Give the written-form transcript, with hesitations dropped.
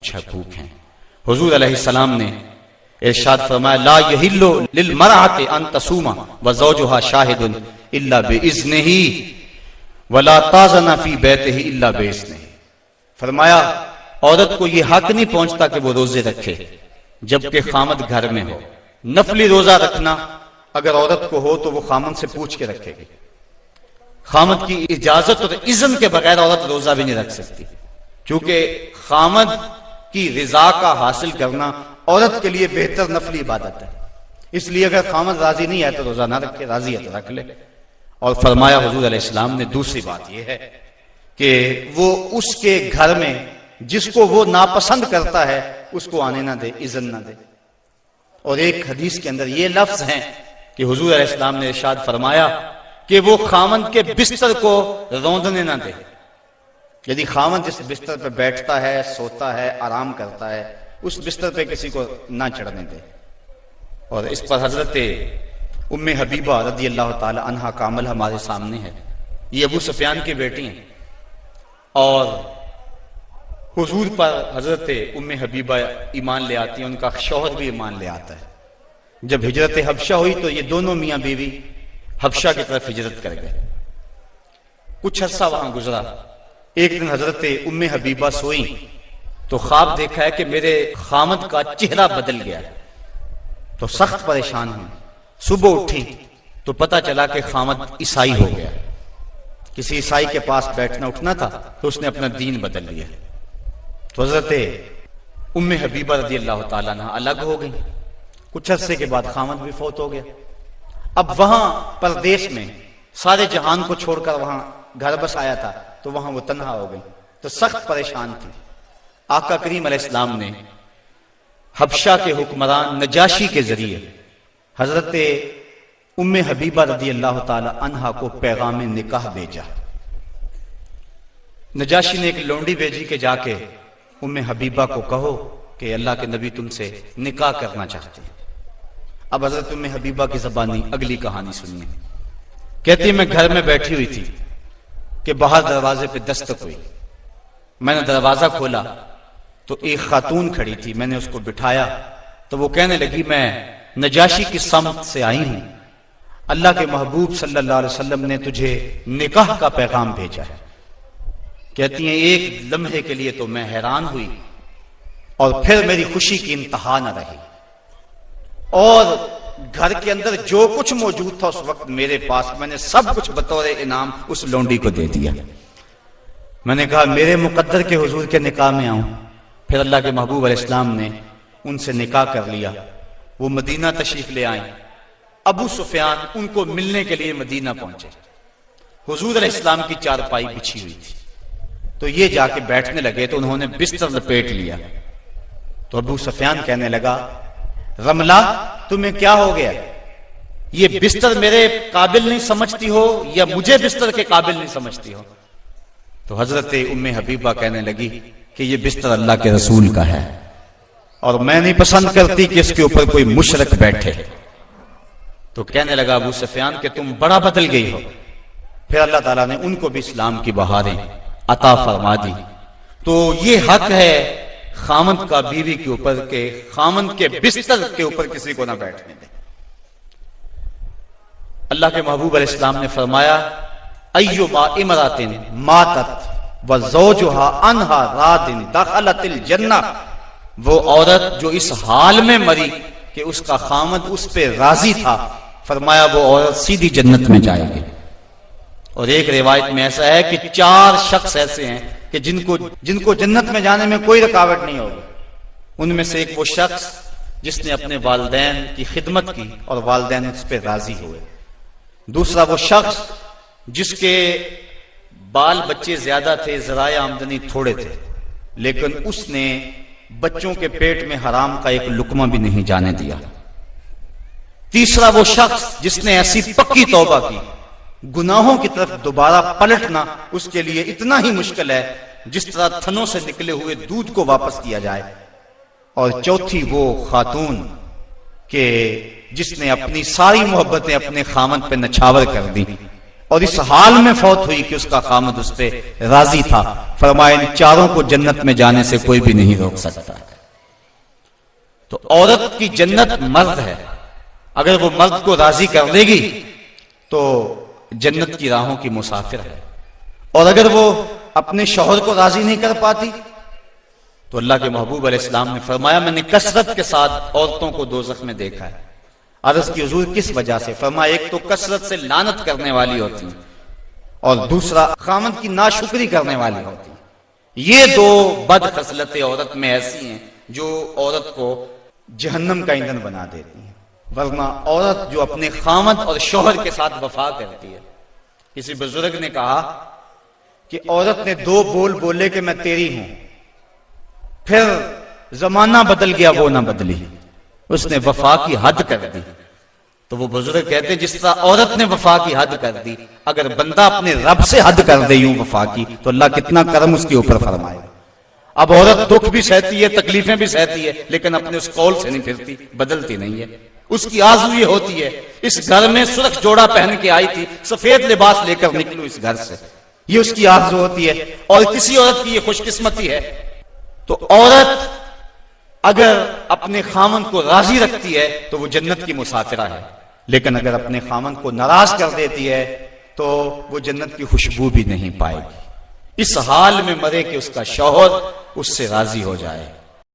کچھ حقوق ہیں۔ حضور علیہ السلام نے ارشاد فرمایا لا یحل للمرأة ان تصوم وزوجها شاہد الا باذنہ ولا تاذن فی بیتہ الا باذنہ۔ فرمایا عورت کو یہ حق نہیں پہنچتا کہ وہ روزے رکھے جبکہ خامد گھر میں ہو۔ نفلی روزہ رکھنا اگر عورت کو ہو تو وہ خامد سے پوچھ کے رکھے گی، خامد کی اجازت اور اذن کے بغیر عورت روزہ بھی نہیں رکھ سکتی، چونکہ خامد کی رضا کا حاصل کرنا عورت کے لیے بہتر نفلی عبادت ہے۔ اس لیے اگر خامد راضی نہیں ہے تو روزہ نہ رکھے، راضی ہے تو رکھ لے۔ اور فرمایا حضور علیہ السلام نے دوسری بات یہ ہے کہ وہ اس کے گھر میں جس کو وہ ناپسند کرتا ہے اس کو آنے نہ دے، اذن نہ دے۔ اور ایک حدیث کے اندر یہ لفظ ہیں کہ حضور علیہ السلام نے ارشاد فرمایا کہ وہ خامند کے بستر کو روندنے نہ دے، یعنی خامند جس بستر پہ بیٹھتا ہے، سوتا ہے، آرام کرتا ہے، اس بستر پہ کسی کو نہ چڑھنے دے۔ اور اس پر حضرت ام حبیبہ رضی اللہ تعالی عنہا کا عمل ہمارے سامنے ہے۔ یہ ابو سفیان کی بیٹی ہیں اور حضور پر حضرت ام حبیبہ ایمان لے آتی ہیں، ان کا شوہر بھی ایمان لے آتا ہے۔ جب ہجرت حبشہ ہوئی تو یہ دونوں میاں بیوی حبشہ کی طرف ہجرت کر گئے۔ کچھ عرصہ وہاں گزرا۔ ایک دن حضرت ام حبیبہ سوئی تو خواب دیکھا ہے کہ میرے خامد کا چہرہ بدل گیا، تو سخت پریشان ہوئی۔ صبح اٹھی تو پتہ چلا کہ خامد عیسائی ہو گیا، کسی عیسائی کے پاس بیٹھنا اٹھنا تھا تو اس نے اپنا دین بدل لیا۔ تو حضرت ام حبیبہ رضی اللہ تعالیٰ عنہ الگ ہو گئی۔ کچھ عرصے کے بعد خامد بھی فوت ہو گیا۔ اب وہاں پردیس میں سارے جہان کو چھوڑ کر وہاں گھر بس آیا تھا تو وہاں وہ تنہا ہو گئی، تو سخت پریشان تھی۔ آقا کریم علیہ السلام نے حبشہ کے حکمران نجاشی کے ذریعے حضرت ام حبیبہ رضی اللہ تعالی عنہا کو پیغام نکاح بھیجا۔ نجاشی نے ایک لونڈی بھیجی کہ جا کے ام حبیبہ کو کہو کہ اللہ کے نبی تم سے نکاح کرنا چاہتے ہیں۔ اب حضرت ام حبیبہ کی زبانی اگلی کہانی سنیے۔ کہتی ہے میں گھر میں بیٹھی ہوئی تھی کہ باہر دروازے پہ دستک ہوئی۔ میں نے دروازہ کھولا تو ایک خاتون کھڑی تھی، میں نے اس کو بٹھایا تو وہ کہنے لگی میں نجاشی کی سمت سے آئی ہوں، اللہ کے محبوب صلی اللہ علیہ وسلم نے تجھے نکاح کا پیغام بھیجا ہے۔ کہتی ہیں ایک لمحے کے لیے تو میں حیران ہوئی اور پھر میری خوشی کی انتہا نہ رہی، اور گھر کے اندر جو کچھ موجود تھا اس وقت میرے پاس، میں نے سب کچھ بطور انعام اس لونڈی کو دے دیا۔ میں نے کہا میرے مقدر کے حضور کے نکاح میں آؤں۔ پھر اللہ کے محبوب علیہ السلام نے ان سے نکاح کر لیا۔ وہ مدینہ تشریف لے آئیں۔ ابو سفیان ان کو ملنے کے لیے مدینہ پہنچے۔ حضور علیہ السلام کی چارپائی بچھی ہوئی تھی، تو یہ جا کے بیٹھنے لگے تو انہوں نے بستر لپیٹ لیا۔ تو ابو سفیان کہنے لگا رملہ تمہیں کیا ہو گیا؟ یہ بستر میرے قابل نہیں سمجھتی ہو یا مجھے بستر کے قابل نہیں سمجھتی ہو؟ تو حضرت ام حبیبہ کہنے لگی کہ یہ بستر اللہ کے رسول کا ہے اور میں نہیں پسند کرتی کہ اس کے اوپر کوئی مشرک بیٹھے۔ تو کہنے لگا ابو سفیان کہ تم بڑا بدل گئی ہو۔ پھر اللہ تعالیٰ نے ان کو بھی اسلام کی بہاریں عطا فرما دی۔ تو یہ حق ہے خامند کا بیوی کے اوپر کہ خامند کے بستر کے اوپر کسی کو نہ بیٹھنے دے۔ اللہ کے محبوب علیہ السلام نے فرمایا ایما امرأۃ ماتت وزوجها عنها راض دخلت الجنہ، وہ عورت جو اس حال میں مری کہ اس کا خامند اس پہ راضی تھا، فرمایا وہ عورت سیدھی جنت میں جائے گی۔ اور ایک روایت میں ایسا ہے کہ 4 شخص ایسے ہیں کہ جن کو جنت میں جانے میں کوئی رکاوٹ نہیں ہوگی۔ ان میں سے ایک وہ شخص جس نے اپنے والدین کی خدمت کی اور والدین اس پہ راضی ہوئے۔ دوسرا وہ شخص جس کے بال بچے زیادہ تھے، ذرائع آمدنی تھوڑے تھے، لیکن اس نے بچوں کے پیٹ میں حرام کا ایک لقمہ بھی نہیں جانے دیا۔ تیسرا وہ شخص جس نے ایسی پکی توبہ کی، گناہوں کی طرف دوبارہ پلٹنا اس کے لیے اتنا ہی مشکل ہے جس طرح تھنوں سے نکلے ہوئے دودھ کو واپس کیا جائے۔ اور چوتھی وہ خاتون کہ جس نے اپنی ساری محبتیں اپنے خامند پہ نچھاور کر دی، اور اس حال میں فوت ہوئی کہ اس کا خامد اس پہ راضی تھا، فرمایا ان چاروں کو جنت میں جانے سے کوئی بھی نہیں روک سکتا۔ تو عورت کی جنت مرد ہے، اگر وہ مرد کو راضی کر دے گی تو جنت کی راہوں کی مسافر ہے، اور اگر وہ اپنے شوہر کو راضی نہیں کر پاتی تو اللہ کے محبوب علیہ السلام نے فرمایا میں نے کثرت کے ساتھ عورتوں کو دوزخ میں دیکھا ہے۔ عرض کی حضور کس وجہ سے؟ فرمایا ایک تو کثرت سے لعنت کرنے والی ہوتی ہیں، اور دوسرا خامد کی ناشکری کرنے والی ہوتی ہیں۔ یہ دو بد خصلتیں عورت میں ایسی ہیں جو عورت کو جہنم کا ایندھن بنا دیتی ہیں۔ ورنہ عورت جو اپنے خامد اور شوہر کے ساتھ وفا کرتی ہے، کسی بزرگ نے کہا کہ عورت نے دو بول بولے کہ میں تیری ہوں، پھر زمانہ بدل گیا وہ نہ بدلی، اس نے وفا کی حد کر دی۔ تو وہ بزرگ کہتے جس طرح عورت نے وفا کی حد کر دی، اگر بندہ اپنے رب سے حد کر دے یوں وفا کی تو اللہ کتنا کرم اس کے اوپر فرمائے۔ اب عورت دکھ بھی سہتی ہے، تکلیفیں بھی سہتی ہے، لیکن اپنے اس قول سے نہیں پھرتی، بدلتی نہیں ہے۔ اس کی آرزو یہ ہوتی ہے اس گھر میں سرخ جوڑا پہن کے آئی تھی، سفید لباس لے کر نکلوں اس گھر سے، یہ اس کی آرزو ہوتی ہے۔ اور کسی عورت کی یہ خوش قسمتی ہے۔ تو عورت اگر اپنے خامن کو راضی رکھتی ہے تو وہ جنت کی مسافرہ ہے، لیکن اگر اپنے خامن کو ناراض کر دیتی ہے تو وہ جنت کی خوشبو بھی نہیں پائے گی۔ اس حال میں مرے کہ اس کا شوہر اس سے راضی ہو جائے۔